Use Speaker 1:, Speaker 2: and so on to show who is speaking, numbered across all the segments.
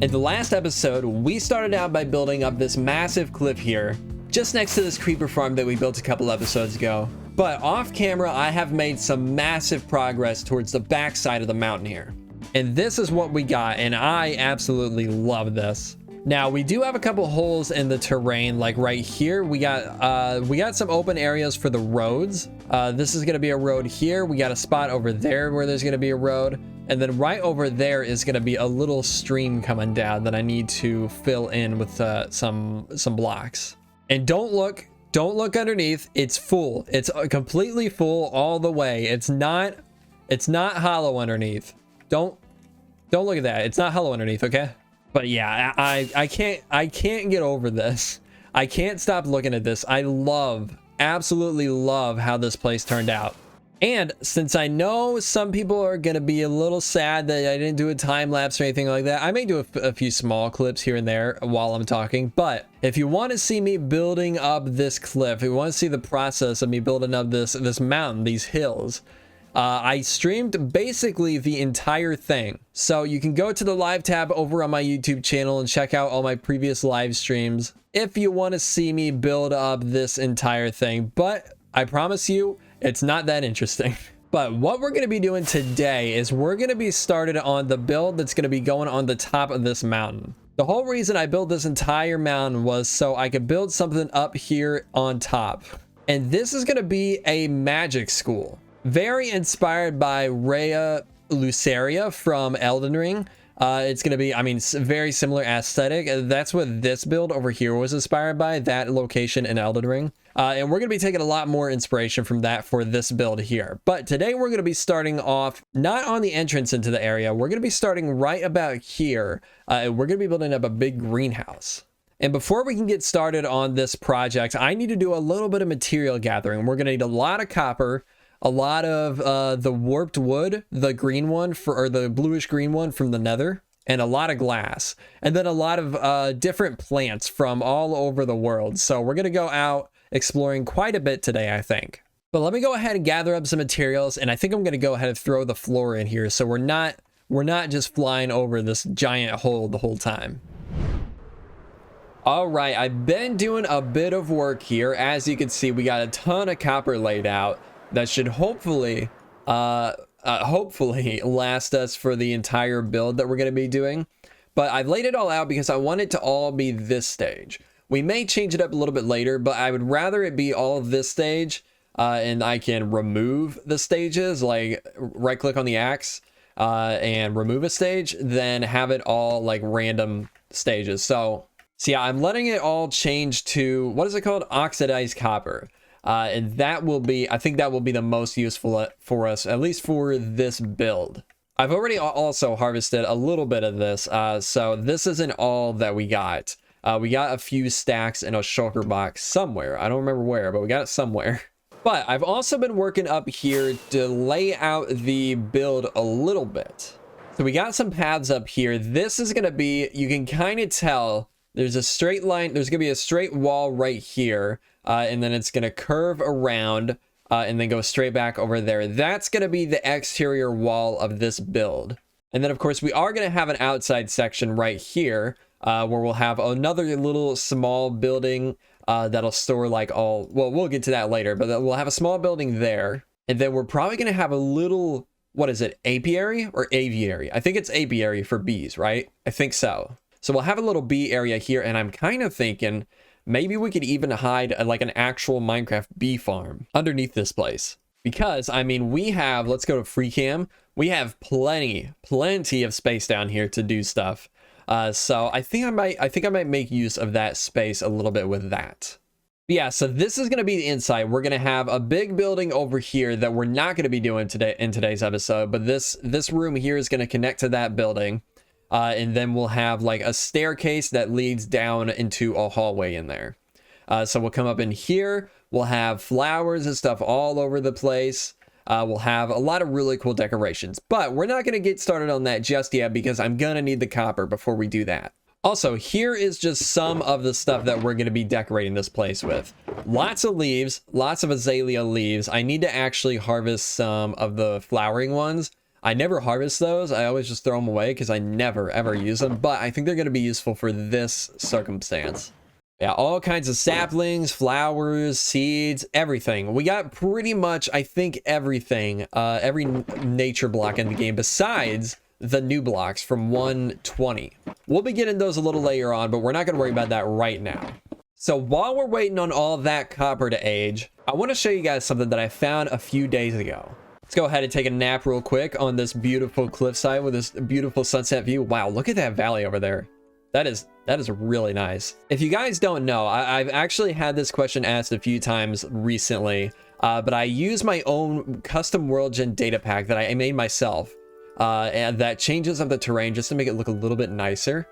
Speaker 1: In the last episode, we started out by building up this massive cliff here, just next to this creeper farm that we built a couple episodes ago. But off camera, I have made some massive progress towards the back side of the mountain here. And this is what we got, and I absolutely love this. Now, we do have a couple holes in the terrain, like right here. We got some open areas for the roads. This is gonna be a road here. We got a spot over there where there's gonna be a road. And then right over there is gonna be a little stream coming down that I need to fill in with some blocks. And don't look underneath. It's full. It's completely full all the way. It's not hollow underneath. Don't look at that. It's not hollow underneath, okay? But yeah, I can't get over this. I can't stop looking at this. I absolutely love how this place turned out. And since I know some people are gonna be a little sad that I didn't do a time lapse or anything like that, I may do a few small clips here and there while I'm talking. But if you want to see me building up this cliff, if you want to see the process of me building up this mountain, these hills, I streamed basically the entire thing. So you can go to the live tab over on my YouTube channel and check out all my previous live streams if you want to see me build up this entire thing. But I promise you, it's not that interesting. But what we're going to be doing today is we're going to be started on the build that's going to be going on the top of this mountain. The whole reason I built this entire mountain was so I could build something up here on top. And this is going to be a magic school. Very inspired by Rhea Lucaria from Elden Ring. It's going to be, I mean, very similar aesthetic. That's what this build over here was inspired by, that location in Elden Ring. And we're going to be taking a lot more inspiration from that for this build here. But today we're going to be starting off not on the entrance into the area. We're going to be starting right about here. And we're going to be building up a big greenhouse. And before we can get started on this project, I need to do a little bit of material gathering. We're going to need a lot of copper, a lot of the warped wood, the green one or the bluish green one from the nether, and a lot of glass, and then a lot of different plants from all over the world. So we're gonna go out exploring quite a bit today, I think. But let me go ahead and gather up some materials, and I think I'm gonna go ahead and throw the floor in here so we're not just flying over this giant hole the whole time. All right, I've been doing a bit of work here. As you can see, we got a ton of copper laid out. That should hopefully last us for the entire build that we're going to be doing. But I've laid it all out because I want it to all be this stage. We may change it up a little bit later, but I would rather it be all of this stage, and I can remove the stages, like right click on the axe and remove a stage, than have it all like random stages. So yeah, I'm letting it all change to, what is it called? Oxidized copper. And that will be, I think that will be the most useful for us, at least for this build. I've already also harvested a little bit of this, so this isn't all that we got. We got a few stacks in a shulker box somewhere. I don't remember where, but we got it somewhere. But I've also been working up here to lay out the build a little bit. So we got some paths up here. This is going to be, you can kind of tell, there's a straight line, there's going to be a straight wall right here. And then it's going to curve around and then go straight back over there. That's going to be the exterior wall of this build. And then, of course, we are going to have an outside section right here where we'll have another little small building that'll store like all... Well, we'll get to that later, but we'll have a small building there. And then we're probably going to have a little... What is it? Apiary or aviary? I think it's apiary for bees, right? I think so. So we'll have a little bee area here. And I'm kind of thinking... Maybe we could even hide like an actual Minecraft bee farm underneath this place. Because, I mean, we have, let's go to free cam. We have plenty of space down here to do stuff. So I think I might make use of that space a little bit with that. But yeah, so this is going to be the inside. We're going to have a big building over here that we're not going to be doing today in today's episode. But this room here is going to connect to that building. And then we'll have like a staircase that leads down into a hallway in there. So we'll come up in here. We'll have flowers and stuff all over the place. We'll have a lot of really cool decorations. But we're not going to get started on that just yet because I'm going to need the copper before we do that. Also, here is just some of the stuff that we're going to be decorating this place with. Lots of leaves, lots of azalea leaves. I need to actually harvest some of the flowering ones. I never harvest those. I always just throw them away because I never ever use them, but I think they're going to be useful for this circumstance. Yeah, all kinds of saplings, flowers, seeds, everything. We got pretty much, I think, everything, every nature block in the game besides the new blocks from 120. We'll be getting those a little later on, but we're not going to worry about that right now. So while we're waiting on all that copper to age, I want to show you guys something that I found a few days ago. Let's go ahead and take a nap real quick on this beautiful cliffside with this beautiful sunset view. Wow, look at that valley over there. That is really nice. If you guys don't know, I've actually had this question asked a few times recently, but I use my own custom world gen data pack that I made myself, and that changes up the terrain just to make it look a little bit nicer.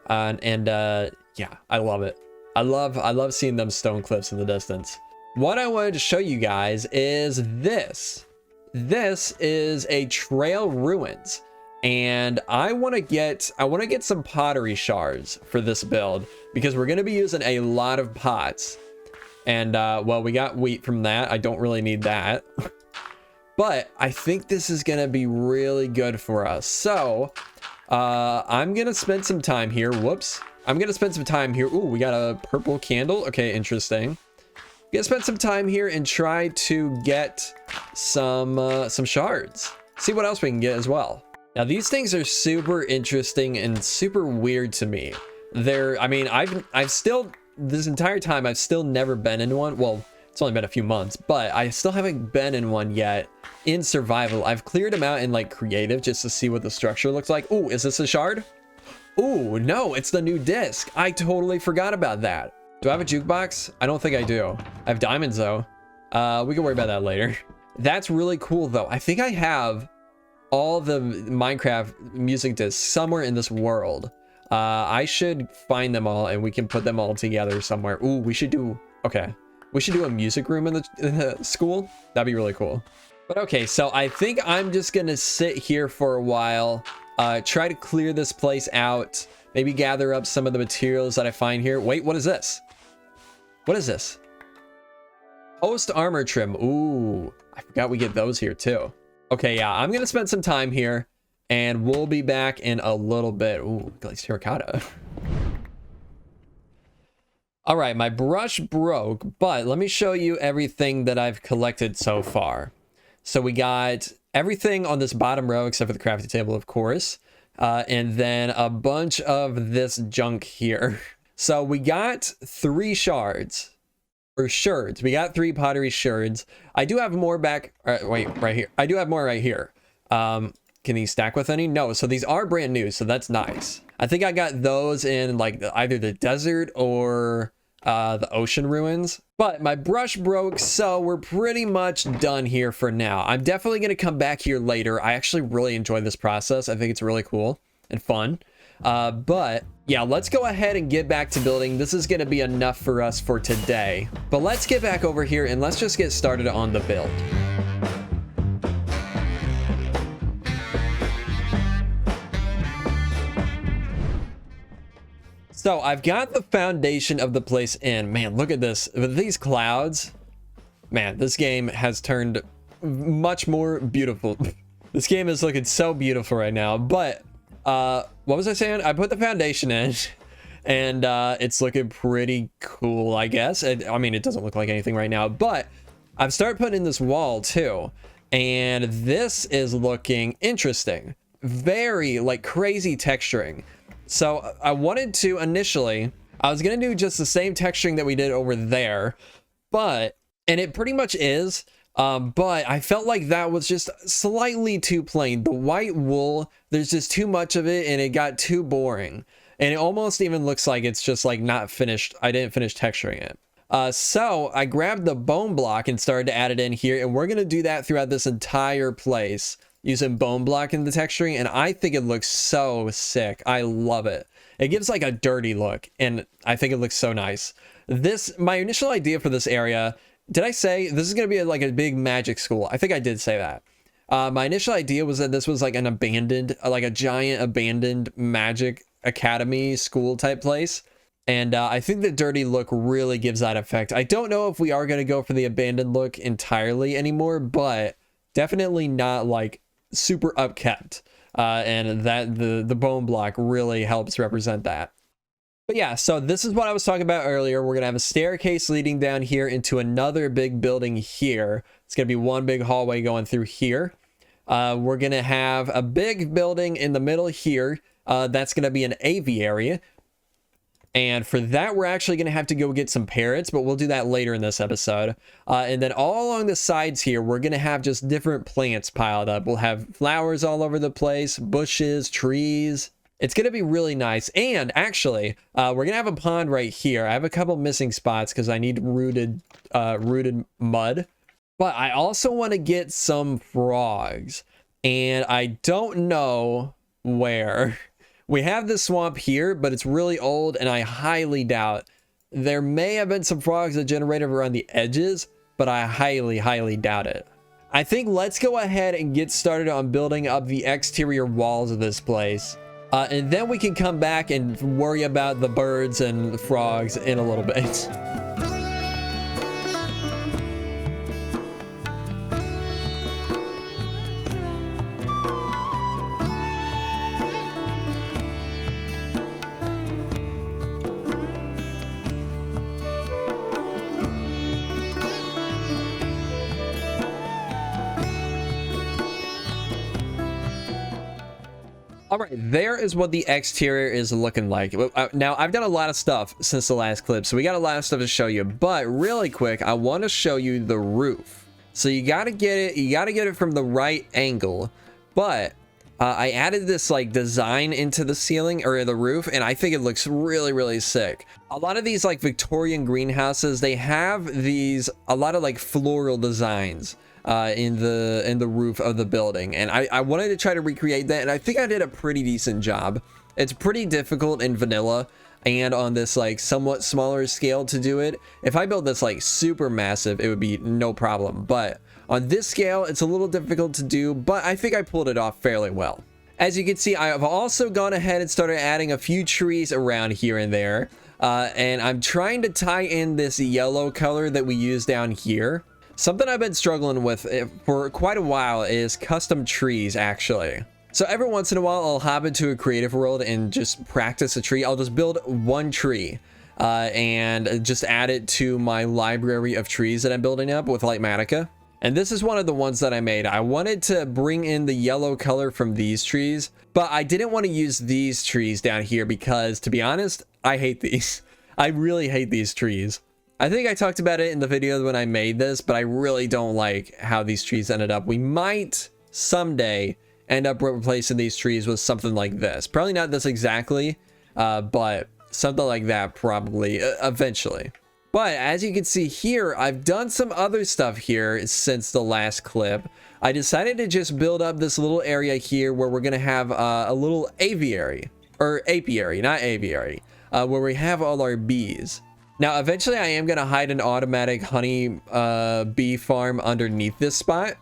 Speaker 1: Yeah, I love it. I love seeing them stone cliffs in the distance. What I wanted to show you guys is this. This is a trail ruins. And I want to get some pottery shards for this build because we're going to be using a lot of pots. And well, we got wheat from that. I don't really need that. But I think this is going to be really good for us. So I'm going to spend some time here. Whoops. I'm going to spend some time here. Ooh, we got a purple candle. Okay, interesting. Gonna spend some time here and try to get some shards. See what else we can get as well. Now these things are super interesting and super weird to me. I mean, I've still, this entire time, I've still never been in one. Well, it's only been a few months, but I still haven't been in one yet in survival. I've cleared them out in like creative just to see what the structure looks like. Ooh, is this a shard? Ooh, no, it's the new disc. I totally forgot about that. Do I have a jukebox? I don't think I do. I have diamonds though. We can worry about that later. That's really cool though. I think I have all the Minecraft music discs somewhere in this world. I should find them all and we can put them all together somewhere. Ooh, we should do a music room in the school. That'd be really cool. But okay, so I think I'm just gonna sit here for a while, try to clear this place out, maybe gather up some of the materials that I find here. Wait, what is this? What is this? Post armor trim. Ooh, I forgot we get those here too. Okay, yeah, I'm gonna spend some time here and we'll be back in a little bit. Ooh, glazed terracotta. All right, my brush broke, but let me show you everything that I've collected so far. So we got everything on this bottom row except for the crafting table, of course. And then a bunch of this junk here. So we got 3 shards. Or shards. We got 3 pottery shards. I do have more back. Wait, right here. I do have more right here. Can these stack with any? No. So these are brand new. So that's nice. I think I got those in like either the desert or the ocean ruins. But my brush broke, so we're pretty much done here for now. I'm definitely going to come back here later. I actually really enjoy this process. I think it's really cool and fun. But yeah, let's go ahead and get back to building. This is going to be enough for us for today. But let's get back over here and let's just get started on the build. So I've got the foundation of the place in. Man, look at this. With these clouds, man, this game has turned much more beautiful. This game is looking so beautiful right now. But what was I saying? I put the foundation in and it's looking pretty cool, I guess. I mean, it doesn't look like anything right now, but I've started putting in this wall too. And this is looking interesting. Very like crazy texturing. So I wanted to initially, I was going to do just the same texturing that we did over there, and it pretty much is, but I felt like that was just slightly too plain. The white wool, there's just too much of it and it got too boring. And it almost even looks like it's just like not finished. I didn't finish texturing it. So I grabbed the bone block and started to add it in here, and we're going to do that throughout this entire place. Using bone block in the texturing, and I think it looks so sick. I love it. It gives like a dirty look, and I think it looks so nice. My initial idea for this area, did I say this is going to be like a big magic school? I think I did say that. My initial idea was that this was like an abandoned, like a giant abandoned magic academy school type place. And I think the dirty look really gives that effect. I don't know if we are going to go for the abandoned look entirely anymore, but definitely not like super upkept. And that the bone block really helps represent that. But yeah, so this is what I was talking about earlier. We're gonna have a staircase leading down here into another big building here. It's gonna be one big hallway going through here. We're gonna have a big building in the middle here. That's gonna be an aviary. And for that, we're actually going to have to go get some parrots, but we'll do that later in this episode. And then all along the sides here, we're going to have just different plants piled up. We'll have flowers all over the place, bushes, trees. It's going to be really nice. And actually, we're going to have a pond right here. I have a couple missing spots because I need rooted mud. But I also want to get some frogs. And I don't know where. We have this swamp here, but it's really old, and I highly doubt. There may have been some frogs that generated around the edges, but I highly, highly doubt it. I think let's go ahead and get started on building up the exterior walls of this place. And then we can come back and worry about the birds and the frogs in a little bit. All right, there is what the exterior is looking like. Now, I've done a lot of stuff since the last clip, so we got a lot of stuff to show you. But really quick, I want to show you the roof. So you got to get it. You got to get it from the right angle. But I added this like design into the ceiling or the roof, and I think it looks really, really sick. A lot of these like Victorian greenhouses, they have a lot of like floral designs in the roof of the building, and I wanted to try to recreate that, and I think I did a pretty decent job. It's pretty difficult in vanilla and on this like somewhat smaller scale to do it. If I build this like super massive, it would be no problem, but on this scale it's a little difficult to do, but I think I pulled it off fairly well. As you can see, I have also gone ahead and started adding a few trees around here and there, and I'm trying to tie in this yellow color that we use down here. Something I've been struggling with for quite a while is custom trees, actually. So every once in a while, I'll hop into a creative world and just practice a tree. I'll just build one tree and just add it to my library of trees that I'm building up with Lightmatica. And this is one of the ones that I made. I wanted to bring in the yellow color from these trees, but I didn't want to use these trees down here because, to be honest, I hate these. I really hate these trees. I think I talked about it in the video when I made this, but I really don't like how these trees ended up. We might someday end up replacing these trees with something like this. Probably not this exactly, but something like that probably eventually. But as you can see here, I've done some other stuff here since the last clip. I decided to just build up this little area here where we're going to have a little aviary, or apiary, not aviary, where we have all our bees. Now, eventually I am going to hide an automatic honey bee farm underneath this spot,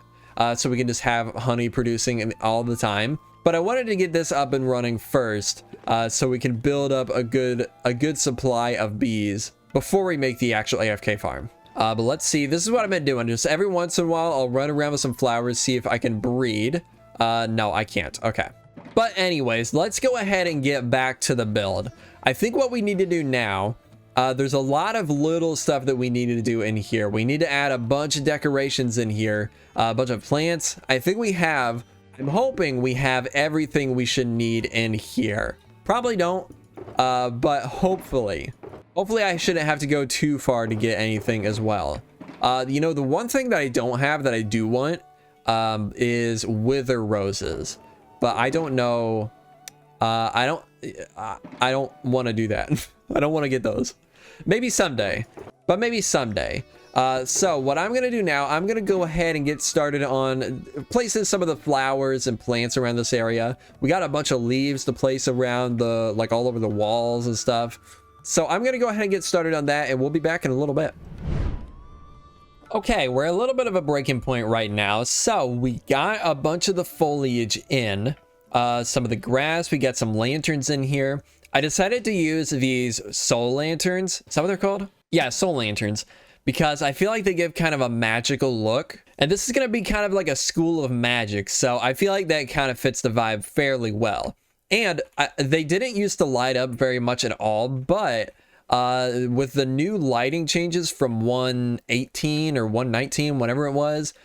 Speaker 1: so we can just have honey producing all the time. But I wanted to get this up and running first, so we can build up a good supply of bees before we make the actual AFK farm. But let's see, this is what I've been doing. Just every once in a while, I'll run around with some flowers, see if I can breed. No, I can't. Okay. But anyways, let's go ahead and get back to the build. I think what we need to do now, there's a lot of little stuff that we need to do in here. We need to add a bunch of decorations in here, a bunch of plants. I think we have, I'm hoping we have everything we should need in here. Probably don't, but hopefully I shouldn't have to go too far to get anything as well. You know, the one thing that I don't have that I do want is wither roses, but I don't know. I don't want to do that. I don't want to get those. Maybe someday, but maybe someday. So what I'm going to do now, I'm going to go ahead and get started on placing some of the flowers and plants around this area. We got a bunch of leaves to place around the, like all over the walls and stuff. So I'm going to go ahead and get started on that, and we'll be back in a little bit. Okay, we're a little bit of a breaking point right now. So we got a bunch of the foliage in, some of the grass. We got some lanterns in here. I decided to use these soul lanterns. Is that what they're called? Yeah, soul lanterns, because I feel like they give kind of a magical look. And this is going to be kind of like a school of magic, so I feel like that kind of fits the vibe fairly well. And they didn't used to light up very much at all, but with the new lighting changes from 118 or 119, whatever it was,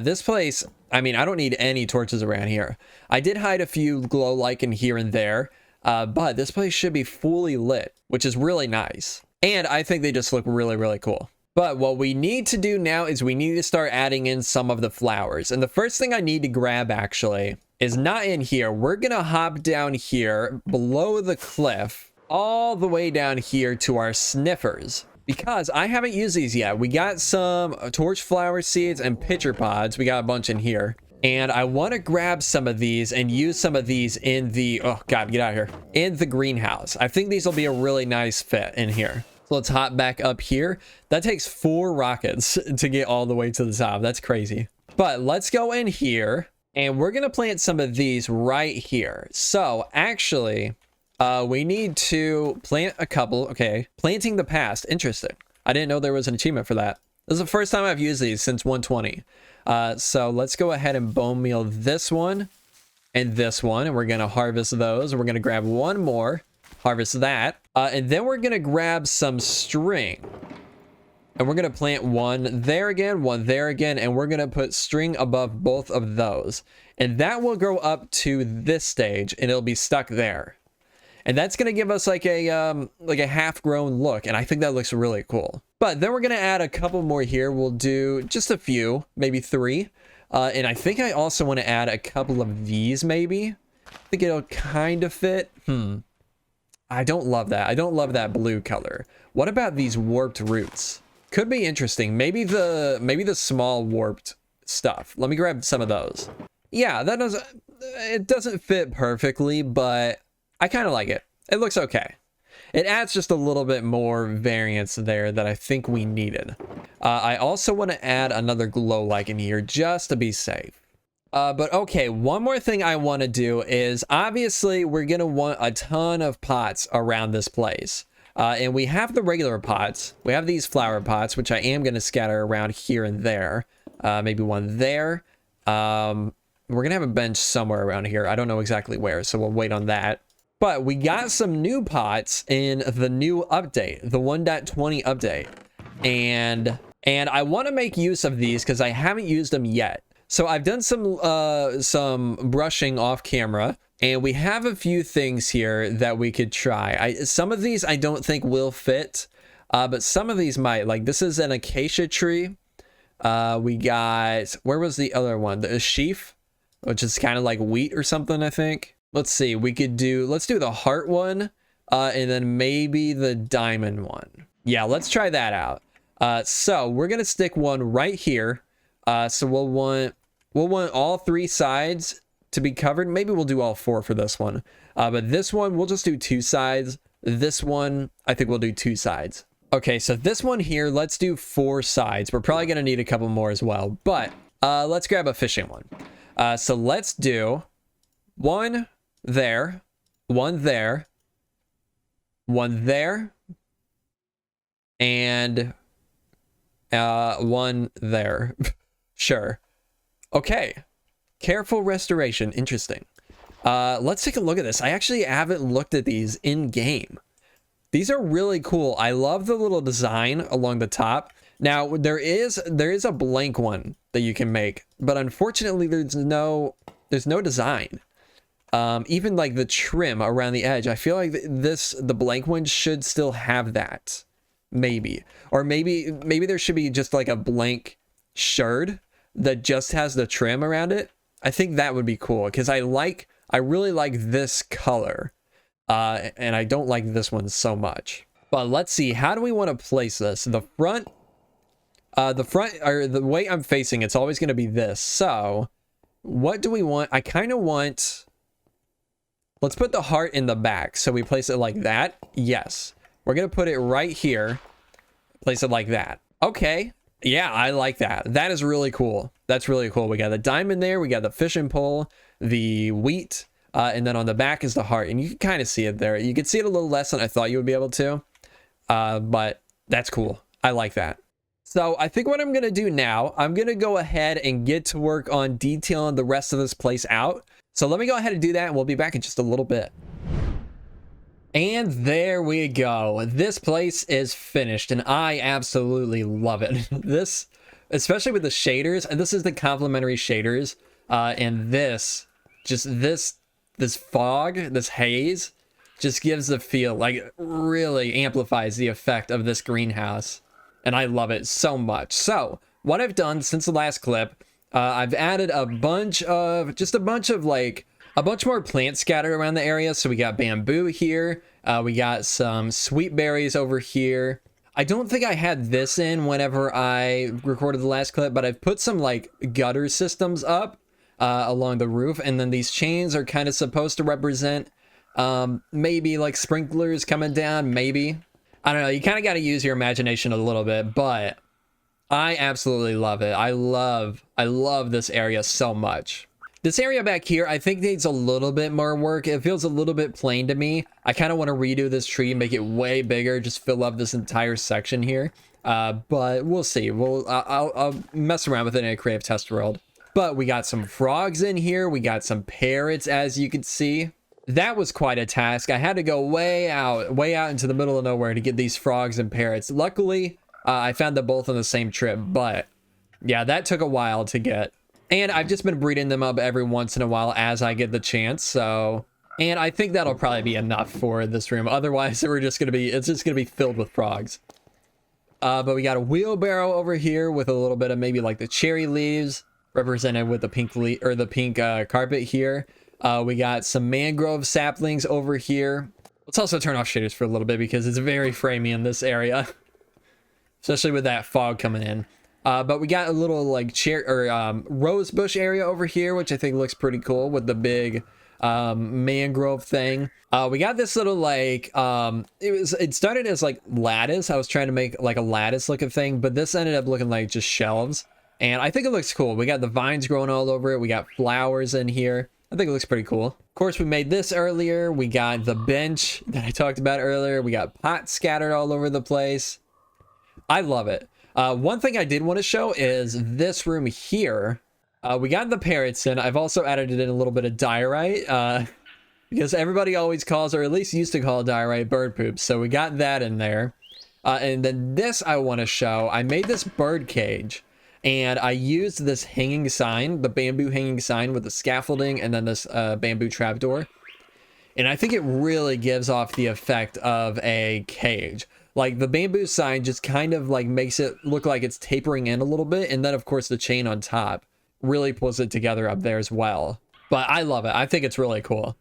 Speaker 1: this place, I mean, I don't need any torches around here. I did hide a few glow lichen here and there, but this place should be fully lit, which is really nice. And I think they just look really, really cool. But what we need to do now is we need to start adding in some of the flowers. And the first thing I need to grab actually is not in here. We're going to hop down here below the cliff all the way down here to our sniffers, because I haven't used these yet. We got some torch flower seeds and pitcher pods. We got a bunch in here. And I want to grab some of these and use some of these in the, oh God, get out of here, in the greenhouse. I think these will be a really nice fit in here. So let's hop back up here. That takes 4 rockets to get all the way to the top. That's crazy. But let's go in here and we're going to plant some of these right here. So actually, we need to plant a couple. Okay. Planting the past. Interesting. I didn't know there was an achievement for that. This is the first time I've used these since 120. So let's go ahead and bone meal this one and this one. And we're going to harvest those. We're going to grab one more. Harvest that. And then we're going to grab some string. And we're going to plant one there again, and we're going to put string above both of those. And that will grow up to this stage, and it'll be stuck there. And that's going to give us like a half-grown look, and I think that looks really cool. But then we're going to add a couple more here. We'll do just a few, maybe 3. And I think I also want to add a couple of these, maybe. I think it'll kind of fit. I don't love that. I don't love that blue color. What about these warped roots? Could be interesting. Maybe the small warped stuff. Let me grab some of those. Yeah, it doesn't fit perfectly, but I kind of like it. It looks okay. It adds just a little bit more variance there that I think we needed. I also want to add another glow lichen here just to be safe. But okay, one more thing I want to do is obviously we're going to want a ton of pots around this place. And we have the regular pots. We have these flower pots, which I am going to scatter around here and there. Maybe one there. We're going to have a bench somewhere around here. I don't know exactly where, so we'll wait on that. But we got some new pots in the new update, the 1.20 update. And I want to make use of these because I haven't used them yet. So I've done some brushing off camera, and we have a few things here that we could try. Some of these I don't think will fit, but some of these might. Like this is an acacia tree. We got, where was the other one? The sheaf, which is kind of like wheat or something, I think. Let's see, let's do the heart one, and then maybe the diamond one. Yeah, let's try that out. So we're gonna stick one right here. So we'll want all 3 sides to be covered. Maybe we'll do all 4 for this one. But this one, we'll just do 2 sides. This one, I think we'll do 2 sides. Okay, so this one here, let's do 4 sides. We're probably going to need a couple more as well. But let's grab a fishing one. So let's do 1 there, 1 there, 1 there, and 1 there. Sure. Okay. Careful restoration. Interesting. Let's take a look at this. I actually haven't looked at these in game. These are really cool. I love the little design along the top. Now there is a blank one that you can make, but unfortunately there's no design. Even like the trim around the edge. I feel like the blank one should still have that. Maybe. Or maybe there should be just like a blank shard that just has the trim around it. I think that would be cool because I really like this color, and I don't like this one so much. But let's see, how do we want to place this? The front, or the way I'm facing, it's always going to be this. So what do we want? I kind of want, let's put the heart in the back. So we place it like that. Yes. We're going to put it right here. Place it like that. Okay. Yeah, I like that. That is really cool. That's really cool. We got the diamond there. We got the fishing pole, the wheat, and then on the back is the heart. And you can kind of see it there. You can see it a little less than I thought you would be able to, but that's cool. I like that. So I think what I'm going to do now, I'm going to go ahead and get to work on detailing the rest of this place out. So let me go ahead and do that, and we'll be back in just a little bit. And there we go. This place is finished, and I absolutely love it. This, especially with the shaders, and this is the complementary shaders, and this fog, this haze, just gives the feel, like, really amplifies the effect of this greenhouse, and I love it so much. So what I've done since the last clip, I've added a bunch more plants scattered around the area. So we got bamboo here. We got some sweet berries over here. I don't think I had this in whenever I recorded the last clip, but I've put some like gutter systems up along the roof. And then these chains are kind of supposed to represent maybe like sprinklers coming down, maybe. I don't know. You kind of got to use your imagination a little bit, but I absolutely love it. I love this area so much. This area back here, I think needs a little bit more work. It feels a little bit plain to me. I kind of want to redo this tree, make it way bigger, just fill up this entire section here. But we'll see. I'll mess around with it in a creative test world. But we got some frogs in here. We got some parrots, as you can see. That was quite a task. I had to go way out into the middle of nowhere to get these frogs and parrots. Luckily, I found them both on the same trip, but yeah, that took a while to get. And I've just been breeding them up every once in a while as I get the chance. So, and I think that'll probably be enough for this room. Otherwise, it's just gonna be filled with frogs. But we got a wheelbarrow over here with a little bit of maybe like the cherry leaves represented with the pink carpet here. We got some mangrove saplings over here. Let's also turn off shaders for a little bit because it's very framey in this area, especially with that fog coming in. But we got a little like rose bush area over here, which I think looks pretty cool with the big mangrove thing. We got this little like it started as like lattice. I was trying to make like a lattice looking thing, but this ended up looking like just shelves, and I think it looks cool. We got the vines growing all over it. We got flowers in here. I think it looks pretty cool. Of course, we made this earlier. We got the bench that I talked about earlier. We got pots scattered all over the place. I love it. One thing I did want to show is this room here. We got the parrots in. I've also added in a little bit of diorite because everybody always calls, or at least used to call diorite, bird poop. So we got that in there. And then this I want to show. I made this bird cage, and I used this hanging sign, the bamboo hanging sign with the scaffolding, and then this bamboo trapdoor. And I think it really gives off the effect of a cage. Like the bamboo sign just kind of like makes it look like it's tapering in a little bit. And then of course the chain on top really pulls it together up there as well. But I love it. I think it's really cool.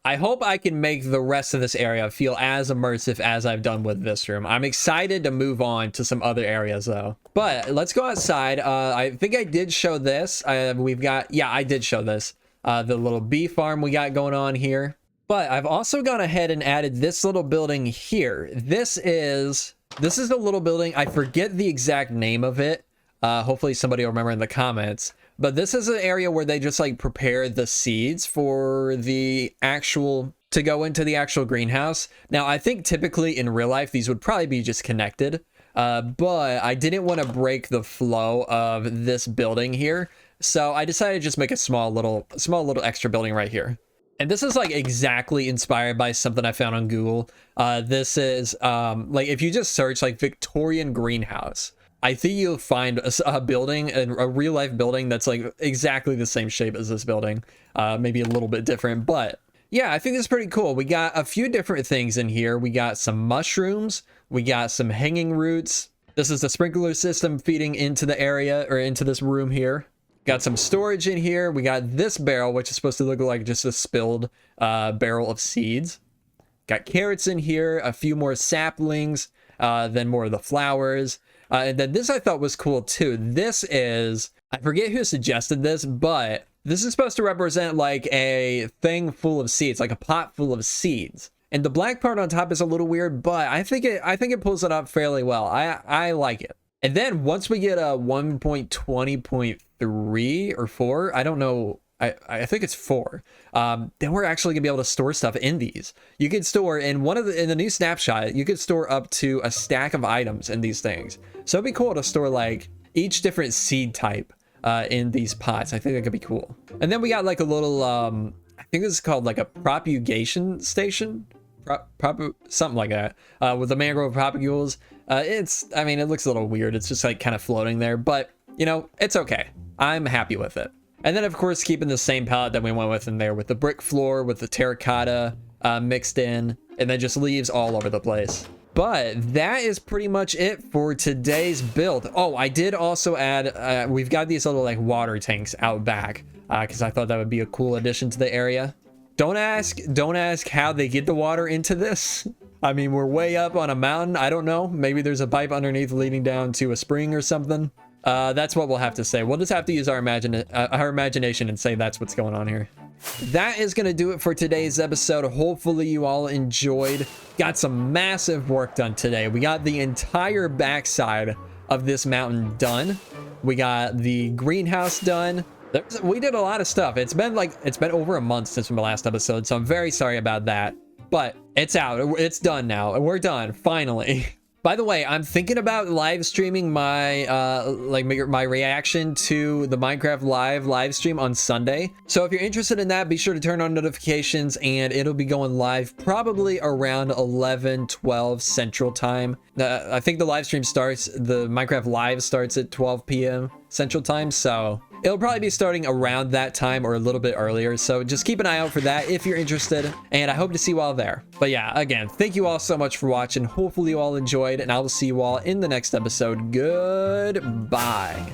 Speaker 1: I hope I can make the rest of this area feel as immersive as I've done with this room. I'm excited to move on to some other areas though. But let's go outside. I think I did show this. I did show this. The little bee farm we got going on here. But I've also gone ahead and added this little building here. This is a little building. I forget the exact name of it. Hopefully somebody will remember in the comments. But this is an area where they just like prepare the seeds for to go into the actual greenhouse. Now, I think typically in real life, these would probably be just connected. But I didn't want to break the flow of this building here. So I decided to just make a small little extra building right here. And this is like exactly inspired by something I found on Google. This is like if you just search like Victorian greenhouse, I think you'll find a building, a real life building that's like exactly the same shape as this building. Maybe a little bit different, but yeah, I think this is pretty cool. We got a few different things in here. We got some mushrooms. We got some hanging roots. This is the sprinkler system feeding into the area or into this room here. Got some storage in here. We got this barrel, which is supposed to look like just a spilled barrel of seeds. Got carrots in here, a few more saplings, then more of the flowers. And then this I thought was cool too. This is, I forget who suggested this, but this is supposed to represent like a thing full of seeds, like a pot full of seeds. And the black part on top is a little weird, but I think it pulls it up fairly well. I like it. And then once we get a 1.20.3 or 4, I don't know I think it's 4. Then we're actually gonna be able to store stuff in these. You could store in the new snapshot, you could store up to a stack of items in these things. So it'd be cool to store like each different seed type in these pots. I think that could be cool. And then we got like a little I think this is called like a propagation station, something like that, with the mangrove propagules. I mean, it looks a little weird. It's just like kind of floating there, but you know, it's okay. I'm happy with it. And then of course, keeping the same palette that we went with in there, with the brick floor, with the terracotta mixed in, and then just leaves all over the place. But that is pretty much it for today's build. Oh, I did also add, we've got these little like water tanks out back, because I thought that would be a cool addition to the area. Don't ask how they get the water into this. I mean, we're way up on a mountain. I don't know. Maybe there's a pipe underneath leading down to a spring or something. That's what we'll have to say. We'll just have to use our imagination and say that's what's going on here. That is going to do it for today's episode. Hopefully you all enjoyed. Got some massive work done today. We got the entire backside of this mountain done. We got the greenhouse done. We did a lot of stuff. It's been over a month since my last episode, so I'm very sorry about that. But it's out. It's done now. We're done, finally. By the way, I'm thinking about live streaming my my reaction to the Minecraft live stream on Sunday. So if you're interested in that, be sure to turn on notifications, and it'll be going live probably around 11-12 Central Time. I think the Minecraft live starts at 12 p.m. Central Time, so it'll probably be starting around that time or a little bit earlier. So just keep an eye out for that if you're interested, and I hope to see you all there. But yeah, again, thank you all so much for watching. Hopefully you all enjoyed, and I will see you all in the next episode. Goodbye.